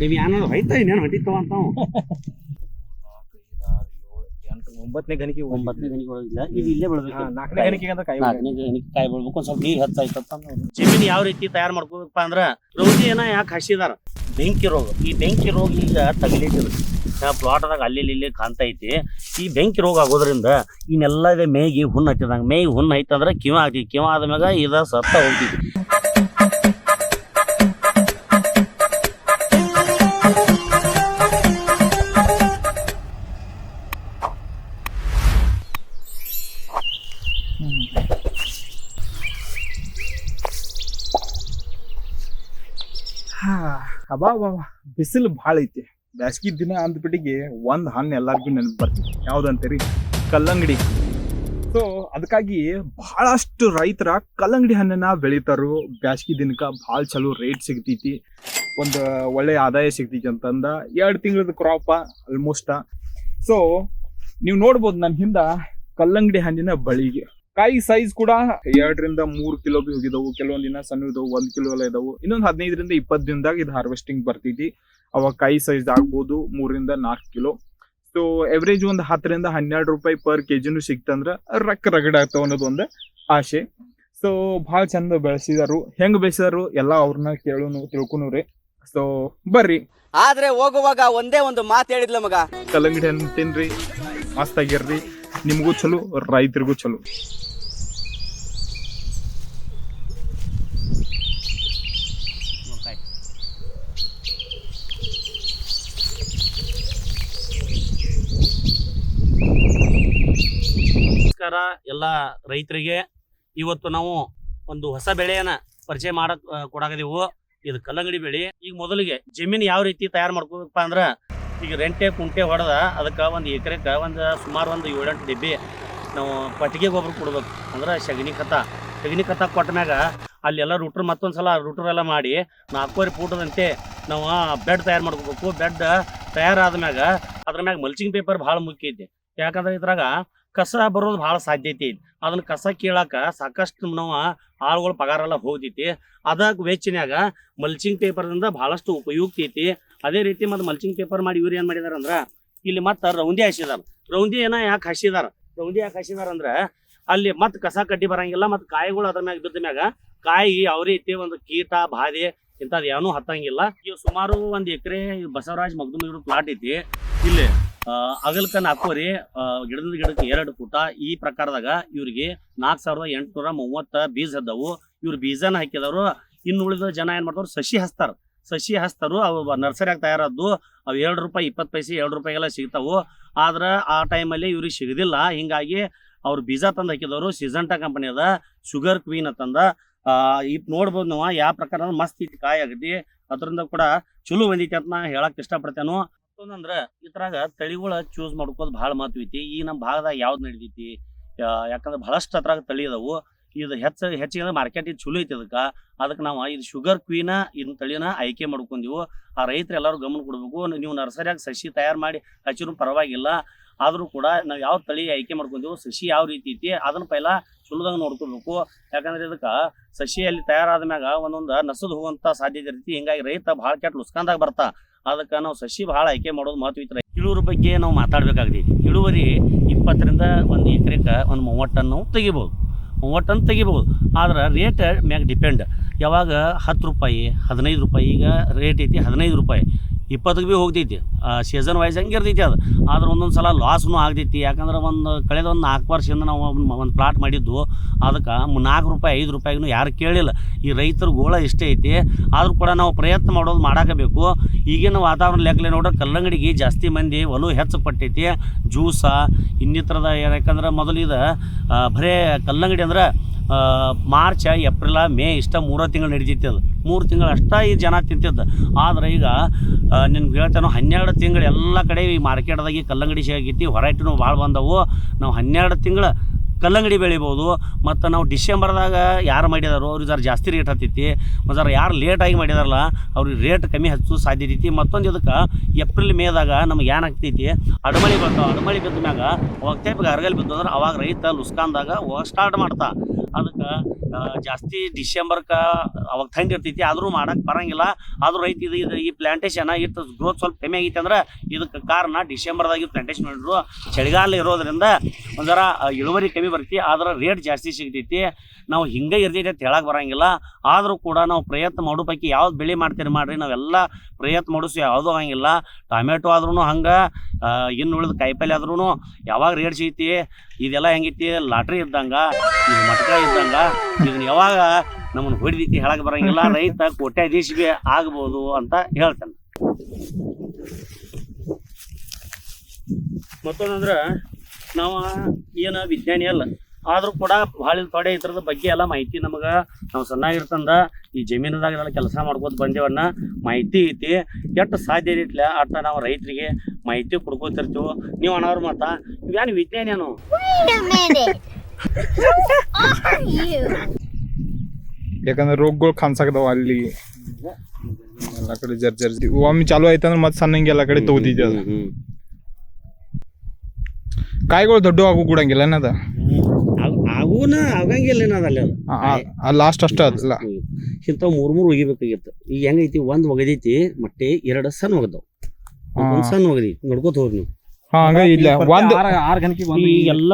ಏನಾದ್ರು ಹೋಯ್ತಾ ಇನ್ನೇನು ಹೊಡಿತಾವ ಅಂತ 9ನೇ ಗಣಿಕೆ ಹೋಗಿಲ್ಲ. ಇದು ಇಲ್ಲೇ ಬೆಳಬೇಕು. 4ನೇ ಗಣಿಕೆಗೆ ಅಂದ್ರೆ ಕಾಯಿ ಬೆಳ್ಬೇಕು. ಒಂದ್ ಸ್ವಲ್ಪ ನೀರ್ ಹೆಚ್ಚಾಯ್ತಪ್ಪ. ಜಮೀನ್ ಯಾವ ರೀತಿ ತಯಾರು ಮಾಡ್ಕೋಬೇಕಪ್ಪ ಅಂದ್ರ ರೌದಿ ಏನ ಯಾಕೆ ಹಸಿದಾರ ಬೆಂಕಿ ರೋಗ. ಈ ಬೆಂಕಿ ರೋಗ ಈಗ ತಗಲಿದ್ರು ಪ್ಲಾಟ್ದಾಗ ಅಲ್ಲಿ ಕಾಣ್ತಾ ಐತಿ. ಈ ಬೆಂಕಿ ರೋಗ ಆಗೋದ್ರಿಂದ ಇನ್ನೆಲ್ಲ ಇದೆ ಮೇಗಿ ಹುಣ್ಣು ಹತ್ತಿದಂಗ. ಮೇಗಿ ಹುಣ್ಣು ಐತಂದ್ರ ಕಿವ ಆಗ್ತೈತಿ. ಕಿವ ಆದ್ಮ್ಯಾಗ ಇದ ಸತ್ತ ಹೋಗ್ತೈತಿ. ಅಬಾ ಬಿಸಿಲು ಭಾಳ ಐತಿ. ಬ್ಯಾಸ್ಗಿ ದಿನ ಅಂದ್ಬಿಟ್ಟಿಗೆ ಒಂದ್ ಹಣ್ಣು ಎಲ್ಲಾರ್ಗು ನೆನಪು ಬರ್ತೀವಿ. ಯಾವ್ದಂತೀರಿ? ಕಲ್ಲಂಗಡಿ. ಸೊ ಅದಕ್ಕಾಗಿ ಬಹಳಷ್ಟು ರೈತರ ಕಲ್ಲಂಗಡಿ ಹಣ್ಣನ್ನ ಬೆಳಿತಾರು. ಬ್ಯಾಸ್ಗಿ ದಿನಕ್ಕ ಭಾಳ ಚಲೋ ರೇಟ್ ಸಿಗ್ತೈತಿ, ಒಂದು ಒಳ್ಳೆ ಆದಾಯ ಸಿಗ್ತೈತಿ ಅಂತಂದ 2 ತಿಂಗಳದ ಕ್ರಾಪ ಆಲ್ಮೋಸ್ಟ್. ಸೊ ನೀವು ನೋಡ್ಬೋದು ನನ್ನ ಹಿಂದ ಕಲ್ಲಂಗಡಿ ಹಣ್ಣಿನ ಬಳಿಗೆ ಕಾಯಿ ಸೈಜ್ ಕೂಡ 2 ರಿಂದ 3 ಕಿಲೋ ಬಿ ಹೋಗಿದವು. ಕೆಲವೊಂದ್ ದಿನ ಸಣ್ಣ ಇದಾವು, 1 ಕಿಲೋ ಎಲ್ಲ ಇದಾವು. ಇನ್ನೊಂದು 15 ರಿಂದ 20 ದಿನದಾಗ ಇದು ಹಾರ್ವೆಸ್ಟಿಂಗ್ ಬರ್ತೈತಿ. ಅವಾಗ ಕಾಯಿ ಸೈಜ್ ಆಗ್ಬೋದು 3 ರಿಂದ 4 ಕಿಲೋ. ಸೊ ಎವರೇಜ್ ಒಂದು 10 ರಿಂದ 12 ರೂಪಾಯಿ ಪರ್ ಕೆಜಿನೂ ಸಿಕ್ತಂದ್ರ ರಗಡ ಆಗ್ತಾವ ಅನ್ನೋದು ಒಂದು ಆಸೆ. ಸೊ ಭಾಳ ಚಂದ ಬೆಳೆಸಿದಾರು. ಹೆಂಗ್ ಬೆಳೆಸಿದಾರು ಎಲ್ಲ ಅವ್ರನ್ನ ತಿಳ್ಕೊನೂರಿ. ಸೊ ಬರ್ರಿ. ಆದ್ರೆ ಹೋಗುವಾಗ ಒಂದೇ ಒಂದು ಮಾತು ಹೇಳಿದ್ಲ ಮಗ, ಕಲ್ಲಂಗಡಿ ಹಣ್ಣು ತಿನ್ರಿ, ಮಸ್ತ್ ಆಗಿರ್ರಿ. ನಿಮಗೂ ಚಲೋ, ರೈತರಿಗೂ ಚಲೋ. ನಮಸ್ಕಾರ ಎಲ್ಲ ರೈತರಿಗೆ. ಇವತ್ತು ನಾವು ಒಂದು ಹೊಸ ಬೆಳೆಯನ್ನ ಪರಿಚಯ ಮಾಡಕ್ ಕೊಡಾಕದೀವು. ಇದು ಕಲ್ಲಂಗಡಿ ಬೆಳೆ. ಈಗ ಮೊದಲಿಗೆ ಜಮೀನು ಯಾವ ರೀತಿ ತಯಾರು ಮಾಡ್ಕೋಬೇಕಪ್ಪ ಅಂದ್ರ, ಈಗ ರೆಂಟೆ ಕುಂಟೆ ಹೊಡೆದ ಅದಕ್ಕೆ ಒಂದು ಎಕರೆಗೆ ಸುಮಾರು ಒಂದು 7-8 ಡಬ್ಬಿ ನಾವು ಪಟ್ಟಿಗೆ ಗೊಬ್ಬರ ಕೊಡ್ಬೇಕು. ಅಂದ್ರೆ ಸಗಣಿ ಕತ್ತ ಕೊಟ್ಟ ಮ್ಯಾಗ ಅಲ್ಲೆಲ್ಲ ರೂಟ್ರ್ ಮತ್ತೊಂದ್ಸಲ ರೂಟ್ರ್ ಎಲ್ಲ ಮಾಡಿ 4 ಫೂಟದಂತೆ ನಾವು ಬೆಡ್ ತಯಾರು ಮಾಡ್ಕೋಬೇಕು. ಬೆಡ್ ತಯಾರಾದ ಮ್ಯಾಗ ಅದ್ರ ಮ್ಯಾಗ ಮಲ್ಚಿಂಗ್ ಪೇಪರ್ ಭಾಳ ಮುಖ್ಯ ಐತಿ. ಯಾಕಂದ್ರೆ ಇದ್ರಾಗ ಕಸ ಬರೋದು ಭಾಳ ಸಾಧ್ಯತೆ ಐತಿ. ಅದನ್ನ ಕಸ ಕೀಳಾಕ ಸಾಕಷ್ಟು ನಾವು ಆಳುಗಳ ಪಗಾರ ಎಲ್ಲ ಹೋಗ್ತೈತಿ. ಅದಕ್ಕೆ ವೆಚ್ಚನ್ಯಾಗ ಮಲ್ಚಿಂಗ್ ಪೇಪರ್ದಿಂದ ಭಾಳಷ್ಟು ಉಪಯುಕ್ತ ಐತಿ. ಅದೇ ರೀತಿ ಮತ್ತೆ ಮಲ್ಚಿಂಗ್ ಪೇಪರ್ ಮಾಡಿ ಇವ್ರು ಏನ್ ಮಾಡಿದಾರ ಅಂದ್ರ ಇಲ್ಲಿ ಮತ್ತೆ ರೌಂದಿ ಹಾಸಿದಾರ. ರೌಂದಿ ಯಾಕೆ ಹಾಸಿದಾರ ಅಂದ್ರ ಅಲ್ಲಿ ಮತ್ತೆ ಕಸ ಕಡ್ಡಿ ಬರಂಗಿಲ್ಲ. ಮತ್ತೆ ಕಾಯಿಗಳು ಅದ್ರ ಮ್ಯಾಗ ಬಿದ್ದ ಮ್ಯಾಗ ಕಾಯಿ ಯಾವ ರೀತಿ ಒಂದು ಕೀಟ ಬಾಧೆ ಇಂಥದ್ದು ಏನೂ ಹತ್ತಂಗಿಲ್ಲ. ಈಗ ಸುಮಾರು 1 ಎಕರೆ ಬಸವರಾಜ್ ಮಗ್ದುಮ್ ಇವ್ರ ಪ್ಲಾಟ್ ಐತಿ. ಇಲ್ಲಿ ಅಗಲ್ಕ 4 ಗಿಡದ ಗಿಡಕ್ಕೆ 2 ಫೂಟ. ಈ ಪ್ರಕಾರದಾಗ ಇವ್ರಿಗೆ 4830 ಬೀಜ ಹದ್ದವು. ಇವ್ರು ಬೀಜನ ಹಾಕಿದವರು. ಇನ್ನು ಉಳಿದ ಜನ ಏನ್ ಮಾಡ್ತಾರ, ಸಸಿ ಹಚ್ತಾರು. ಅವು ನರ್ಸರಿಯಾಗ ತಯಾರದ್ದು. ಅವು 2 ರೂಪಾಯಿ 20 ಪೈಸೆ 2 ರೂಪಾಯಿಗೆಲ್ಲ ಸಿಗ್ತಾವು. ಆದ್ರೆ ಆ ಟೈಮಲ್ಲಿ ಇವ್ರಿಗೆ ಸಿಗದಿಲ್ಲ. ಹಿಂಗಾಗಿ ಅವ್ರು ಬೀಜ ತಂದು ಹಾಕಿದವರು. ಸಿಜಂಟಾ ಕಂಪನಿ ಅದ, ಶುಗರ್ ಕ್ವೀನ್ ಅಂತಂದ. ಇಪ್ ನೋಡ್ಬೋದು ನಾವು ಯಾವ ಪ್ರಕಾರ ಮಸ್ತ್ ಐತಿ, ಕಾಯಿ ಆಗತಿ. ಅದರಿಂದ ಕೂಡ ಚಲೋ ಬಂದೈತಿ ಅಂತ ನಾ ಹೇಳಕ್ ಇಷ್ಟಪಡ್ತೇನು. ಮತ್ತೊಂದಂದ್ರ ಇದ್ರಾಗ ತಳಿಗಳ ಚೂಸ್ ಮಾಡ್ಕೋದು ಭಾಳ ಮಹತ್ವ ಐತಿ. ಈ ನಮ್ಮ ಭಾಗದಾಗ ಯಾವ್ದು ನಡಿತೈತಿ, ಯಾಕಂದ್ರೆ ಬಹಳಷ್ಟು ಅದ್ರಾಗ ತಳಿ ಅದಾವು. ಇದು ಹೆಚ್ಚಿಗೆ ಮಾರ್ಕೆಟ್ ಇದು ಚಲೋ ಐತಿ. ಅದಕ್ಕೆ ನಾವು ಇದು ಶುಗರ್ ಕ್ವೀನ ಇದನ್ನ ತಳಿನ ಆಯ್ಕೆ ಮಾಡ್ಕೊಂಡಿವು. ಆ ರೈತರು ಎಲ್ಲರೂ ಗಮನ ಕೊಡ್ಬೇಕು. ನೀವು ನರ್ಸರಿಯಾಗ ಸಸಿ ತಯಾರು ಮಾಡಿ ಹಚ್ಚಿರೂ ಪರವಾಗಿಲ್ಲ. ಆದ್ರೂ ಕೂಡ ನಾವು ಯಾವ ತಳಿ ಆಯ್ಕೆ ಮಾಡ್ಕೊಂಡಿವು, ಸಸಿ ಯಾವ ರೀತಿ ಐತಿ ಅದನ್ನ ಪೈಲ ಚಲೋದಾಗ ನೋಡ್ಕೋಬೇಕು. ಯಾಕಂದ್ರೆ ಇದಕ್ಕೆ ಸಸಿಯಲ್ಲಿ ತಯಾರಾದ ಮ್ಯಾಗ ಒಂದೊಂದು ನಸದ್ ಹೋಗುವಂತ ಸಾಧ್ಯತೆ ಇರ್ತೈತಿ. ಹಿಂಗಾಗಿ ರೈತ ಭಾಳ ಕೆಟ್ಟ ಲುಸ್ಕಾನ್ದಾಗ ಬರ್ತಾ. ಅದಕ್ಕೆ ನಾವು ಸಸಿ ಭಾಳ ಆಯ್ಕೆ ಮಾಡೋದು ಮಹತ್ವ ಐತಿ. ಇಳುವರಿ ಬಗ್ಗೆ ನಾವು ಮಾತಾಡ್ಬೇಕಾಗ್ತೈತಿ. ಇಳುವರಿ 20 ರಿಂದ 1 ಎಕರೆಗೆ ಒಂದು 30 ಟನ್ ನಾವು ತೆಗಿಬೋದು. 30 ಟನ್ ತೆಗಿಬೋದು. ಆದ್ರೆ ರೇಟ್ ಮ್ಯಾಗ ಡಿಪೆಂಡ್. ಯಾವಾಗ 10 ರೂಪಾಯಿ 15 ರೂಪಾಯಿ, ಈಗ ರೇಟ್ ಐತಿ 15 ರೂಪಾಯಿ 20ಗೆ ಭೀ ಹೋಗ್ತೈತಿ. ಸೀಸನ್ ವೈಸ್ ಹಂಗೆ ಇರ್ತೈತಿ ಅದು. ಆದ್ರೆ ಒಂದೊಂದು ಸಲ ಲಾಸ್ನು ಆಗ್ತೈತಿ. ಯಾಕಂದ್ರೆ ಕಳೆದ 4 ವರ್ಷದಿಂದ ನಾವು ಒಂದು ಪ್ಲಾಟ್ ಮಾಡಿದ್ದು. ಅದಕ್ಕೆ 4 ರೂಪಾಯಿ 5 ರೂಪಾಯಿಗೂ ಯಾರು ಕೇಳಿಲ್ಲ. ಈ ರೈತರ ಗೋಳ ಇಷ್ಟೇ ಐತಿ. ಆದರೂ ಕೂಡ ನಾವು ಪ್ರಯತ್ನ ಮಾಡಾಕಬೇಕು. ಈಗಿನ ವಾತಾವರಣ ಲೆಕ್ಕಲೆ ನೋಡ್ರೆ ಕಲ್ಲಂಗಡಿಗೆ ಜಾಸ್ತಿ ಮಂದಿ ಒಲವು ಹೆಚ್ಚು ಪಟ್ಟೈತಿ. ಜ್ಯೂಸ ಇನ್ನಿತರದ. ಯಾಕಂದ್ರೆ ಮೊದಲು ಇದು ಬರೇ ಕಲ್ಲಂಗಡಿ ಅಂದ್ರೆ ಮಾರ್ಚ್ ಏಪ್ರಿಲ್ ಮೇ ಇಷ್ಟ 3 ತಿಂಗಳು ನಡೀತೈತಿ. ಅದು 3 ತಿಂಗಳು ಅಷ್ಟ ಈ ಜನ ತಿಂತಿದ್ದು. ಆದ್ರೆ ಈಗ ನಿನ್ಗೆ ಹೇಳ್ತೇನೆ 12 ತಿಂಗಳು ಎಲ್ಲ ಕಡೆ ಈ ಮಾರ್ಕೆಟ್ದಾಗಿ ಕಲ್ಲಂಗಡಿ ಸಿಗೈತಿ. ಹೊರೈಟಿನೂ ಭಾಳ ಬಂದವು. ನಾವು 12 ತಿಂಗಳು ಕಲ್ಲಂಗಡಿ ಬೆಳಿಬೋದು. ಮತ್ತು ನಾವು ಡಿಸೆಂಬರ್ದಾಗ ಯಾರು ಮಾಡಿದಾರೋ ಅವ್ರಿಗೆ ಜರ ಜಾಸ್ತಿ ರೇಟ್ ಹತ್ತೈತಿ. ಮತ್ತು ಜರ ಯಾರು ಲೇಟಾಗಿ ಮಾಡಿದಾರಲ್ಲ ಅವ್ರಿಗೆ ರೇಟ್ ಕಮ್ಮಿ ಹಚ್ಚೋ ಸಾಧ್ಯತೆ ಐತಿ. ಮತ್ತೊಂದು ಇದಕ್ಕೆ ಏಪ್ರಿಲ್ ಮೇದಾಗ ನಮ್ಗೆ ಏನಾಗ್ತೈತಿ, ಅಡಮಳಿ ಬರ್ತಾವೆ. ಅಡಮಳಿ ಬಿದ್ದ ಮ್ಯಾಗ ಅವಾಗ ಟೈಪಿಗೆ ಅರಗಲ್ ಬಿದ್ದು ಅಂದ್ರೆ ಅವಾಗ ರೈತ ಲುಸ್ಕಾನ್ದಾಗ ಹೋಗಿ ಸ್ಟಾರ್ಟ್ ಮಾಡ್ತಾ. ಅದಕ್ಕೆ ಜಾಸ್ತಿ ಡಿಸೆಂಬರ್ಗೆ ಅವಾಗ ಥಂಡಿ ಇರ್ತೈತಿ ಆದರೂ ಮಾಡಕ್ಕೆ ಬರಂಗಿಲ್ಲ. ಆದರೂ ರೈತ ಇದು ಈ ಪ್ಲಾಂಟೇಶನ್ ಇಟ್ಟು ಗ್ರೋತ್ ಸ್ವಲ್ಪ ಕಮ್ಮಿ ಆಗೈತೆ ಅಂದ್ರೆ ಇದಕ್ಕೆ ಕಾರಣ ಡಿಸೆಂಬರ್ದಾಗ ಪ್ಲಾಂಟೇಶನ್ ಮಾಡಿದ್ರು. ಚಳಿಗಾಲ ಇರೋದ್ರಿಂದ ಒಂಥರ ಇಳುವರಿ ಕಮ್ಮಿ ಬರ್ತೈತಿ, ಆದ್ರೆ ರೇಟ್ ಜಾಸ್ತಿ ಸಿಗ್ತೈತಿ. ನಾವು ಹಿಂಗೆ ಇರ್ತೈತಿ ಅಂತ ಹೇಳಕ್ಕೆ ಬರಂಗಿಲ್ಲ. ಆದರೂ ಕೂಡ ನಾವು ಪ್ರಯತ್ನ ಮಾಡೋ ಪೈಕಿ ಯಾವ್ದು ಬೆಳೆ ಮಾಡ್ತೀರಿ ಮಾಡ್ರಿ, ನಾವೆಲ್ಲ ಪ್ರಯತ್ನ ಮಾಡಿಸು ಯಾವುದೂ ಆಗಂಗಿಲ್ಲ. ಟೊಮೆಟೊ ಆದ್ರೂ ಹಂಗೆ, ಇನ್ನು ಉಳಿದ ಕಾಯಿಪಲ್ಲೆ ಆದ್ರೂ ಯಾವಾಗ ರೇಟ್ ಸಿಗ್ತಿ ಇದೆಲ್ಲ ಹೆಂಗೈತಿ ಲಾಟ್ರಿ ಇದ್ದಂಗೆ, ಇದು ಮಟ್ಕ ಇದ್ದಂಗೆ. ಇದನ್ನ ಯಾವಾಗ ನಮ್ಮನ್ನು ಹೊಡಿದೈತಿ ಹೇಳಕ್ಕೆ ಬರಂಗಿಲ್ಲ. ರೈತ ಕೋಟ್ಯಾಧೀಶ ಬಿ ಆಗ್ಬೋದು ಅಂತ ಹೇಳ್ತಾನೆ. ಮತ್ತೊಂದಂದ್ರೆ ನಾವು ಏನು ವಿಜ್ಞಾನಿ ಅಲ್ಲ, ಆದರೂ ಕೂಡ ಭಾಳ ಥೋಡೆ ಇದ್ರದ ಬಗ್ಗೆ ಎಲ್ಲ ಮಾಹಿತಿ ನಮಗೆ ನಾವು ಸಣ್ಣಾಗಿರ್ತಂದ ಈ ಜಮೀನದಾಗೆಲ್ಲ ಕೆಲಸ ಮಾಡ್ಕೋತ ಬಂದೇವನ್ನ ಮಾಹಿತಿ ಐತಿ. ಎಷ್ಟು ಸಾಧ್ಯ ಇಟ್ಲ ಅಟ್ಟ ನಾವು ರೈತರಿಗೆ ಮಾಹಿತಿ ಕೊಡ್ಕೋತಿರ್ತೀವಿ. ನೀವು ಅಣ್ಣವ್ರ ಮಾತಾ ಇವೇನು ವಿಜ್ಞಾನಿ ಏನು ಯಾಕಂದ್ರೆ ರೋಗಗಳು ಕಾಣಿಸಾಕದಾವ ಅಲ್ಲಿ ಎಲ್ಲ ಕಡೆ ಜರ್ಜರ್ಸಿ ಒಮ್ಮೆ ಚಾಲು ಆಯ್ತಂದ್ರೆ ಮತ್ತೆ ಸಣ್ಣಂಗೆ ಎಲ್ಲ ಕಡೆ ತಗೋತಿದ್ದೆ. ಅದು ಕಾಯಿಗಳು ದೊಡ್ಡ ಆಗು ಕೂಡಂಗಿಲ್ಲ ಏನದ ಆಗುನ ಆಗಂಗಿಲ್ಲ ಏನದ ಅಲ್ಲಿ ಲಾಸ್ಟ್ ಅಷ್ಟ ಅದಲ್ಲ. ಇಂಥವು 3 ಒಗಿಬೇಕಾಗಿತ್ತು. ಈಗ ಹೆಂಗೈತಿ ಒಂದ್ ಒಗದೈತಿ ಮಟ್ಟೆ 2 ಸಣ್ಣ ಒಗದವ್, ಒಂದ್ ಸಣ್ಣ ಒಗದೈತಿ ನೋಡ್ಕೋತ ಹೋಗ್ರಿ ನೀವು. ಇಲ್ಲ ಒಂದು 6 ಗಂಟೆಗೆ ಎಲ್ಲ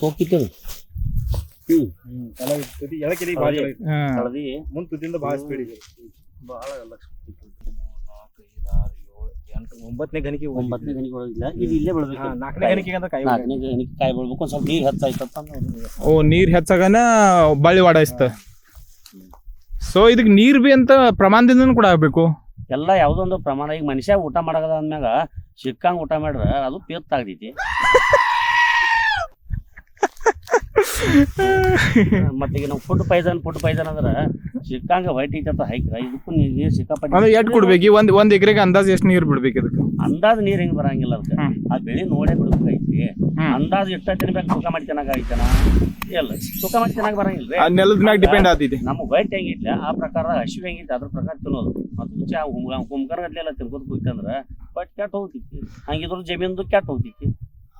ಹೋಗಿತ್ತು ಹಳದಿ ಮುಂದಿನ ಭಾಳ ಸ್ಪೀಡ್ ಇದೆ. ಭಾಳ 9ನೇ ಗಣಿಕೆ ಒಳಗಿಲ್ಲ. ಇದು ಇಲ್ಲೇ ಬೆಳ್ಬೇಕು. 4ನೇ ಗಣಿಕೆ ಅಂದ್ರೆ ಕಾಯಿ 4ನೇ ಗಣಿಕೆ ಕಾಯಿ ಬೆಳ್ಬೇಕು. ಒಂದ್ ಸ್ವಲ್ಪ ನೀರ್ ಹೆಚ್ಚಾಯ್ತಪ್ಪ. ಓ ನೀರ್ ಹೆಚ್ಚಾಗನ ಬಳ್ಳಿ ವಾಡಾಯಿಸ್ತ. ಸೊ ಇದಕ್ಕೆ ನೀರ್ ಬಿ ಅಂತ ಪ್ರಮಾಣದಿಂದ ಕೂಡ ಆಗ್ಬೇಕು. ಎಲ್ಲ ಯಾವುದೋ ಒಂದು ಪ್ರಮಾಣ. ಈಗ ಮನುಷ್ಯ ಊಟ ಮಾಡಕದ ಅಂದ್ಮ್ಯಾಗ ಸಿಕ್ಕಂಗ್ ಊಟ ಮಾಡ್ರೆ ಅದು ಪೇತ್ ಆಗ್ತೈತಿ. ಮತ್ತೆ ಈಗ ನಾವು ಫುಡ್ ಪೈಸನ್ ಅಂದ್ರೆ ಸಿಕ್ಕಂಗ ವೈಟ್ ಐತಂತ ಹಾಕಿರ ಇದಕ್ಕೂ ನೀರು ಸಿಕ್ಕಾಪಟ್ಟೆ ಎಷ್ಟು ಕೊಡ್ಬೇಕು? ಒಂದ್ ಎಕರೆಗೆ ಅಂದಾಜ್ ಎಷ್ಟು ನೀರ್ ಬಿಡ್ಬೇಕು ಇದಕ್ಕೆ? ಅಂದಾಜ್ ನೀರ್ ಹೆಂಗ್ ಬರಂಗಿಲ್ಲ ಅದಕ್ಕೆ. ಆ ಬೆಳೆ ನೋಡೇ ಬಿಡ್ಬೇಕೈತಿ. ಅಂದಾಜ್ ಎಷ್ಟ ತಿನ್ಬೇಕು ತೂಕ ಮಾಡಿ ಚೆನ್ನಾಗ್ ಐತನ ಇಲ್ಲ ತೂಕ ಮಾಡಿ ಚೆನ್ನಾಗಿ ಬರಂಗಿಲ್ಲ. ನೆಲದ ಮ್ಯಾಗ ಡಿಪೆಂಡ್ ಆಗ್ತೈತಿ. ನಮ್ಮ ವೈಟ್ ಹೆಂಗಿಲ್ಲ ಆ ಪ್ರಕಾರ ಹಸಿವು ಹೆಂಗಿತ್ತು ಅದ್ರ ಪ್ರಕಾರ ತಿನ್ನೋದು. ಮತ್ತು ಕುಂಕರ್ಗಡ್ಲೆಲ್ಲ ತಿನ್ಕೋತ ಕೂತಂದ್ರ ಬಟ್ ಕೆಟ್ಟ ಹೋಗ್ತೈತಿ. ಹಂಗಿದ್ರು ಜಮೀನ್ದು ಕೆಟ್ಟ ಹೋಗ್ತೈತಿ.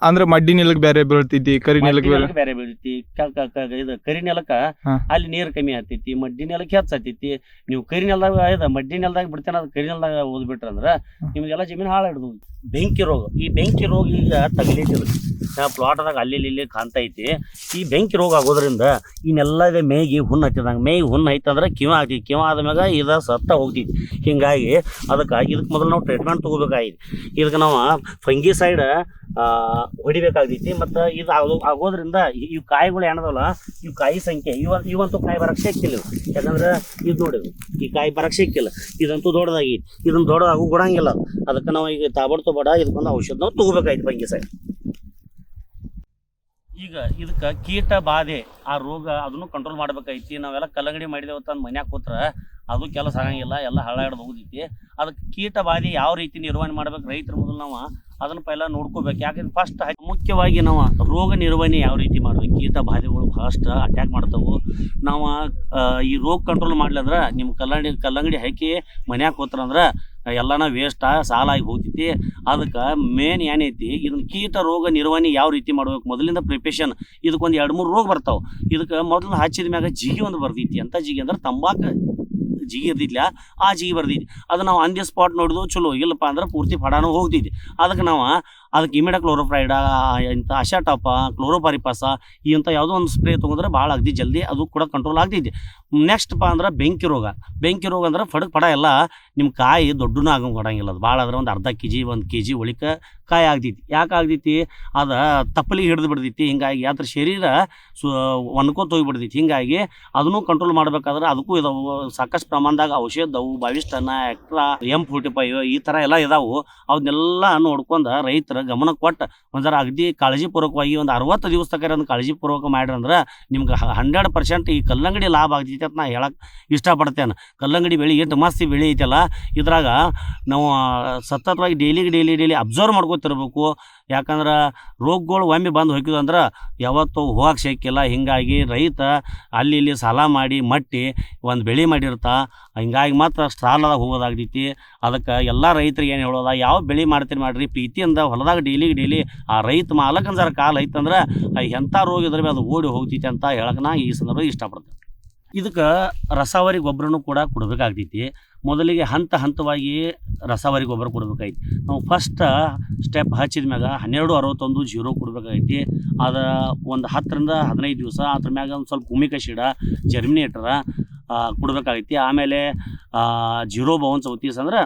ಅಂದ್ರೆ ಮಡ್ಡಿ ನೆಲಕ್ ಬೇರೆ ಬೀಳ್ತೈತಿ, ಕರಿ ನೆಲಕ್ ಬೇರೆ ಬೀಳ್ತೈತಿ. ಇದು ಕರಿ ನೆಲಕ್ಕ ಅಲ್ಲಿ ನೀರ್ ಕಮ್ಮಿ ಆಗ್ತೈತಿ, ಮಡ್ಡಿ ನೆಲಕ್ಕೆ ಹೆಚ್ಚಾಗ್ತೈತಿ. ನೀವು ಕರಿ ನೆಲದಾಗ ಮಡ್ಡಿ ನೆಲದಾಗ ಬಿಡ್ತೇನೆ ಅದು ಕರಿ ನೆಲದಾಗ ಓದ್ಬಿಟ್ರಂದ್ರ ನಿಮ್ಗೆಲ್ಲ ಜಮೀನು ಹಾಳು ಹಿಡ್ದು. ಬೆಂಕಿ ರೋಗ, ಈ ಬೆಂಕಿ ರೋಗ ಈಗ ತಗಲಿತಿದ್ರು ಪ್ಲಾಟ್ದಾಗ ಅಲ್ಲಿ ಇಲ್ಲಿ ಕಾಣ್ತಾ ಐತಿ. ಈ ಬೆಂಕಿ ರೋಗ ಆಗೋದ್ರಿಂದ ಇನ್ನೆಲ್ಲ ಇದೆ ಮೇಗಿ ಹುಣ್ಣು ಹತ್ತಿದಂಗೆ. ಮೇಗಿ ಹುಣ್ಣು ಐತಂದ್ರೆ ಕಿವ ಆಗ್ತೈತಿ. ಕಿವ ಆದ್ಮ್ಯಾಗ ಇದು ಸತ್ತ ಹೋಗ್ತೈತಿ. ಹಿಂಗಾಗಿ ಇದಕ್ಕೆ ಮೊದಲು ನಾವು ಟ್ರೀಟ್ಮೆಂಟ್ ತೊಗೋಬೇಕಾಗಿತ್ತು. ಇದಕ್ಕೆ ನಾವು ಫಂಗಿಸೈಡ್ ಹೊಡಿಬೇಕಾಗ್ತೈತಿ. ಮತ್ತು ಇದು ಆಗೋದ್ರಿಂದ ಇವು ಕಾಯಿಗಳು ಏನದಲ್ಲ ಇವು ಕಾಯಿ ಸಂಖ್ಯೆ ಇವಂತೂ ಕಾಯಿ ಬರಕ್ಕೆ ಸಿಕ್ಕಿಲ್ಲ. ಯಾಕಂದ್ರೆ ಇದು ನೋಡಿದ್ವಿ ಈ ಕಾಯಿ ಬರಕ್ಕೆ ಸಿಕ್ಕಿಲ್ಲ. ಇದಂತೂ ದೊಡ್ಡದಾಗೈತಿ. ಇದನ್ನ ದೊಡ್ಡದಾಗೂ ಕೊಡಂಗಿಲ್ಲ. ಅದಕ್ಕೆ ನಾವು ಈಗ ತಾಬಡ್ ತೋಬಡ ಇದಕ್ಕೊಂದು ಔಷಧ ನಾವು ತೊಗೋಬೇಕಾಯ್ತು ಫಂಗಿಸೈಡ್. ಈಗ ಇದಕ್ಕೆ ಕೀಟ ಬಾಧೆ ಆ ರೋಗ ಅದನ್ನು ಕಂಟ್ರೋಲ್ ಮಾಡ್ಬೇಕಾಯ್ತಿ. ನಾವೆಲ್ಲ ಕಲ್ಲಂಗಡಿ ಮಾಡಿದೇವ ತಂದು ಮನ್ಯಾಗ ಕೂತ್ರೆ ಅದು ಕೆಲಸ ಆಗಂಗಿಲ್ಲ, ಎಲ್ಲ ಹಳ್ಳಾಡ್ದು ಹೋಗ್ತೈತಿ. ಅದಕ್ಕೆ ಕೀಟ ಬಾಧೆ ಯಾವ ರೀತಿ ನಿರ್ವಹಣೆ ಮಾಡ್ಬೇಕು ರೈತರ ಮೊದಲು ನಾವು ಅದನ್ನು ಪೈಲ ನೋಡ್ಕೋಬೇಕು. ಯಾಕಂದ್ರೆ ಫಸ್ಟ್ ಮುಖ್ಯವಾಗಿ ನಾವು ರೋಗ ನಿರ್ವಹಣೆ ಯಾವ ರೀತಿ ಮಾಡ್ಬೇಕು. ಕೀಟ ಬಾಧೆಗಳು ಫಸ್ಟ್ ಅಟ್ಯಾಕ್ ಮಾಡ್ತಾವೆ. ನಾವು ಈ ರೋಗ ಕಂಟ್ರೋಲ್ ಮಾಡ್ಲಂದ್ರೆ ನಿಮ್ಮ ಕಲ್ಲಂಗಡಿ ಹಾಕಿ ಮನ್ಯಾಗ ಕೂತ್ರಂದ್ರೆ ಎಲ್ಲನ ವೇಸ್ಟ್ ಸಾಲ ಆಗಿ ಹೋಗ್ತೈತಿ. ಅದಕ್ಕೆ ಮೇನ್ ಏನೈತಿ ಇದನ್ನ ಕೀಟ ರೋಗ ನಿರ್ವಹಣೆ ಯಾವ ರೀತಿ ಮಾಡ್ಬೇಕು ಮೊದಲಿಂದ ಪ್ರಿಪರೇಷನ್. ಇದಕ್ಕೊಂದು 2-3 ರೋಗ ಬರ್ತಾವೆ. ಇದಕ್ಕೆ ಮೊದಲು ಹಚ್ಚಿದ ಮ್ಯಾಗ ಜಿಗಿ ಒಂದು ಬರ್ತೈತಿ. ಅಂತ ಜಿಗಿ ಅಂದ್ರೆ ತಂಬಾಕು ಜಿಗಿ ಇರ್ತಿದ್ಲ ಆ ಜಿಗಿ ಬರ್ದೈತಿ. ಅದು ನಾವು ಆನ್ ದಿ ಸ್ಪಾಟ್ ನೋಡಿದ್ವು ಚಲೋ, ಇಲ್ಲಪ್ಪ ಅಂದ್ರೆ ಪೂರ್ತಿ ಫಡಾನು ಹೋಗ್ತೈತಿ. ಅದಕ್ಕೆ ನಾವು ಅದಕ್ಕೆ ಇಮಿಡಾಕ್ಲೋರೋಫ್ರೈಡ ಇಂಥ ಅಶಾಟಾಪ ಕ್ಲೋರೋಪಾರಿಪಾಸ ಇಂಥ ಯಾವುದೋ ಒಂದು ಸ್ಪ್ರೇ ತೊಗೊಂಡ್ರೆ ಭಾಳ ಅಗದಿ ಜಲ್ದಿ ಅದು ಕೂಡ ಕಂಟ್ರೋಲ್ ಆಗ್ತೈತಿ. ನೆಕ್ಸ್ಟ್ಪ ಅಂದ್ರೆ ಬೆಂಕಿ ರೋಗ ಅಂದ್ರೆ ಫಡ ಎಲ್ಲ ನಿಮ್ಮ ಕಾಯಿ ದೊಡ್ಡನೂ ಆಗಂಗೆ ಕೊಡಂಗಿಲ್ಲ. ಅದು ಭಾಳ ಆದ್ರೆ ಒಂದು ಅರ್ಧ ಕೆಜಿ 1 ಕೆಜಿ ಒಳಿಕ ಕಾಯಿ ಆಗ್ತೈತಿ. ಯಾಕೆ ಆಗ್ತೈತಿ? ಅದು ತಪ್ಪಲಿಗೆ ಹಿಡಿದು ಬಿಡ್ತೈತಿ. ಹಿಂಗಾಗಿ ಅದ್ರ ಶರೀರ ಒನ್ಕೋತ ಹೋಗಿಬಿಡ್ತೈತಿ. ಹಿಂಗಾಗಿ ಅದನ್ನು ಕಂಟ್ರೋಲ್ ಮಾಡ್ಬೇಕಾದ್ರೆ ಅದಕ್ಕೂ ಇದಾವು ಸಾಕಷ್ಟು ಪ್ರಮಾಣದಾಗ ಔಷಧವು 22 ಟನ್ ಎಕ್ಟ್ರಾ M45 ಈ ಥರ ಎಲ್ಲ ಇದಾವು. ಅವನ್ನೆಲ್ಲ ನೋಡ್ಕೊಂಡು ರೈತರ ಗಮನ ಕೊಟ್ಟು ಒಂಥರ ಅಗದಿ ಕಾಳಜಿಪೂರ್ವಕವಾಗಿ ಒಂದು 60 ದಿವಸ ತಕ್ಕ ಒಂದು ಕಾಳಜಿಪೂರ್ವಕ ಮಾಡ್ರಂದ್ರೆ ನಿಮ್ಗೆ 100% ಈ ಕಲ್ಲಂಗಡಿ ಲಾಭ ಆಗ್ತೈತಿ ಅಂತ ನಾ ಹೇಳಕ್ಕೆ ಇಷ್ಟಪಡ್ತೇನೆ. ಕಲ್ಲಂಗಡಿ ಬೆಳೆ ಎಷ್ಟು ಮಸ್ತಿ ಬೆಳೆ ಐತಲ್ಲ, ಇದ್ರಾಗ ನಾವು ಸತತವಾಗಿ ಡೈಲಿ ಅಬ್ಸರ್ವ್ ಮಾಡ್ಕೋತಿರ್ಬೇಕು. ಯಾಕಂದ್ರೆ ರೋಗಗಳು ಒಮ್ಮೆ ಬಂದು ಹೋಗಿದ್ವು ಅಂದ್ರೆ ಯಾವತ್ತೂ ಹೋಗಕ್ಕೆ ಸಿಕ್ಕಿಲ್ಲ. ಹಿಂಗಾಗಿ ರೈತ ಅಲ್ಲಿ ಇಲ್ಲಿ ಸಾಲ ಮಾಡಿ ಮಟ್ಟಿ ಒಂದು ಬೆಳೆ ಮಾಡಿರ್ತಾ, ಹಿಂಗಾಗಿ ಮಾತ್ರ ಸಾಲದಾಗ ಹೋಗೋದಾಗ್ತೈತಿ. ಅದಕ್ಕೆ ಎಲ್ಲ ರೈತರಿಗೆ ಏನು ಹೇಳೋದ, ಯಾವ ಬೆಳೆ ಮಾಡ್ತೀರಿ ಮಾಡಿರಿ, ಪ್ರೀತಿಯಿಂದ ಹೊಲದಾಗ ಡೈಲಿ ಆ ರೈತ ಮಾಲಕನ ಜರ ಕಾಲ ಐತಂದ್ರೆ ಎಂಥ ರೋಗ ಇದ್ರೆ ಅದು ಓಡಿ ಹೋಗ್ತೈತಿ ಅಂತ ಹೇಳಕ್ಕೆ ನಾ ಈ ಸಂದರ್ಭ ಇಷ್ಟಪಡ್ತೇನೆ. ಇದಕ್ಕೆ ರಸಾವರಿ ಗೊಬ್ಬರನೂ ಕೂಡ ಕೊಡಬೇಕಾಗ್ತೈತಿ. ಮೊದಲಿಗೆ ಹಂತವಾಗಿ ರಸಾವರಿ ಗೊಬ್ಬರ ಕೊಡ್ಬೇಕಾಯ್ತು. ನಾವು ಫಸ್ಟ್ ಸ್ಟೆಪ್ ಹಚ್ಚಿದ ಮ್ಯಾಗ 1261 ಕೊಡ್ಬೇಕಾಗೈತಿ. ಅದು ಒಂದು 10 ರಿಂದ 15 ದಿವಸ ಅದ್ರ ಮ್ಯಾಗ ಒಂದು ಸ್ವಲ್ಪ ಹುಮಿಕಶಿಡ ಜರ್ಮಿನೇಟರ ಕೊಡ್ಬೇಕಾಗೈತಿ. ಆಮೇಲೆ 0 ಬೌನ್ಸ್ ಅಂದ್ರೆ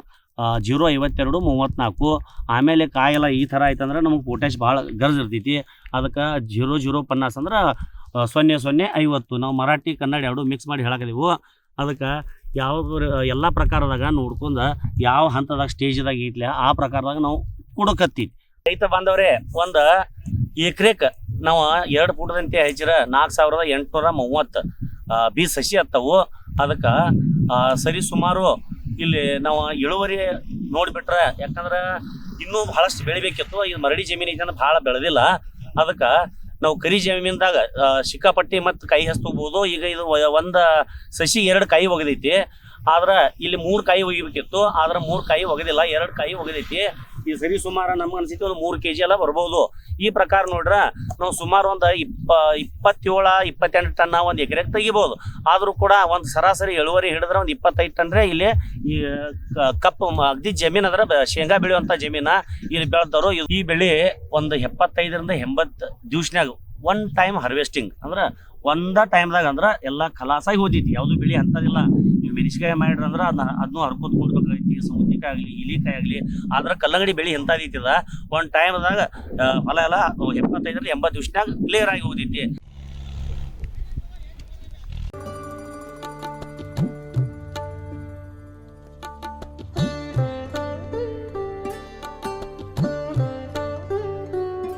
05234. ಆಮೇಲೆ ಕಾಯೆಲ್ಲ ಈ ಥರ ಆಯ್ತಂದ್ರೆ ನಮಗೆ ಪೊಟ್ಯಾಶ್ ಭಾಳ ಗರ್ಜ್ ಇರ್ತೈತಿ. ಅದಕ್ಕೆ 0050 ಅಂದ್ರೆ 0050. ನಾವು ಮರಾಠಿ ಕನ್ನಡ ಎರಡು ಮಿಕ್ಸ್ ಮಾಡಿ ಹೇಳಕದೀವು. ಅದಕ್ಕೆ ಯಾವ ಎಲ್ಲ ಪ್ರಕಾರದಾಗ ನೋಡ್ಕೊಂಡು ಯಾವ ಹಂತದಾಗ ಸ್ಟೇಜ್ದಾಗ ಐತ್ಲ ಆ ಪ್ರಕಾರದಾಗ ನಾವು ಕೊಡಕತ್ತೀವಿ. ರೈತ ಬಾಂಧವ್ರೆ, ಒಂದು ಎಕರೆಗೆ ನಾವು 2 ಫೂಟದಂತೆ ಹಚ್ಚಿರ 4830 ಬೀಜ ಸಸಿ ಹತ್ತವು. ಅದಕ್ಕೆ ಸರಿ ಸುಮಾರು ಇಲ್ಲಿ ನಾವು ಇಳುವರಿ ನೋಡಿಬಿಟ್ರೆ, ಯಾಕಂದ್ರೆ ಇನ್ನೂ ಭಾಳಷ್ಟು ಬೆಳಿಬೇಕಿತ್ತು. ಇದು ಮರಡಿ ಜಮೀನು ಐತೆ ಅಂದ್ರೆ ಭಾಳ ಬೆಳೆದಿಲ್ಲ. ಅದಕ್ಕೆ ನಾವು ಕರಿ ಜಮೀನ್ದಾಗ ಸಿಕ್ಕಾಪಟ್ಟಿ ಮತ್ತು ಕೈ ಹಚ್ಕೋಬೋದು. ಈಗ ಇದು ಒಂದು ಸಸಿ 2 ಕಾಯಿ ಒಗದೈತಿ. ಆದ್ರೆ ಇಲ್ಲಿ 3 ಕಾಯಿ ಒಗಿಬೇಕಿತ್ತು, ಆದ್ರೆ 3 ಕಾಯಿ ಒಗದಿಲ್ಲ, 2 ಕಾಯಿ ಒಗದೈತಿ. ಈ ಸರಿ ಸುಮಾರು ನಮ್ಗೆ ಅನ್ಸೈತಿ ಒಂದು 3 kg ಎಲ್ಲ ಬರ್ಬೋದು. ಈ ಪ್ರಕಾರ ನೋಡ್ರೆ ನಾವು ಸುಮಾರು ಒಂದು 27-28 ಟನ್ ಒಂದು ಎಕರೆಗೆ ತೆಗಿಬೋದು. ಆದರೂ ಕೂಡ ಒಂದು ಸರಾಸರಿ ಇಳುವರಿ ಹಿಡಿದ್ರೆ ಒಂದು 25 ಟನ್ರೆ ಇಲ್ಲಿ ಈ ಕಪ್ಪು ಅಗದಿ ಜಮೀನು ಅಂದ್ರೆ ಶೇಂಗಾ ಬೆಳೆಯುವಂಥ ಜಮೀನ ಇಲ್ಲಿ ಬೆಳೆದವರು. ಈ ಬೆಳೆ ಒಂದು 75 ರಿಂದ 80 ದಿವ್ಸನ್ಯಾಗ ಒನ್ ಟೈಮ್ ಹಾರ್ವೆಸ್ಟಿಂಗ್ ಅಂದ್ರೆ ಒಂದ ಟೈಮ್ದಾಗ ಅಂದ್ರೆ ಎಲ್ಲ ಖಲಾಸಾಗಿ ಹೋದೈತಿ. ಯಾವುದು ಬೆಳೆ ಅಂತದಿಲ್ಲ. ನೀವು ಮೆಣಸಿಕಾಯಿ ಮಾಡಿದ್ರೆ ಅಂದ್ರೆ ಅದನ್ನು ಹರ್ಕೋತ್ ಕೊಂಡ್ಬೇಕಾಗೈತಿ, ಸೌತಿಕಾಯಿ ಆಗಲಿ ಇಲಿಕಾಯಿ ಆಗಲಿ. ಆದ್ರೆ ಕಲ್ಲಂಗಡಿ ಬೆಳೆ ಎಂಥದೈತಿದ ಒಂದು ಟೈಮ್ದಾಗ ಹೊಲ ಎಲ್ಲ 75 ರಿಂದ 80 ದಿವ್ಸನ್ಯಾಗ ಕ್ಲಿಯರ್ ಆಗಿ ಹೋದೈತಿ.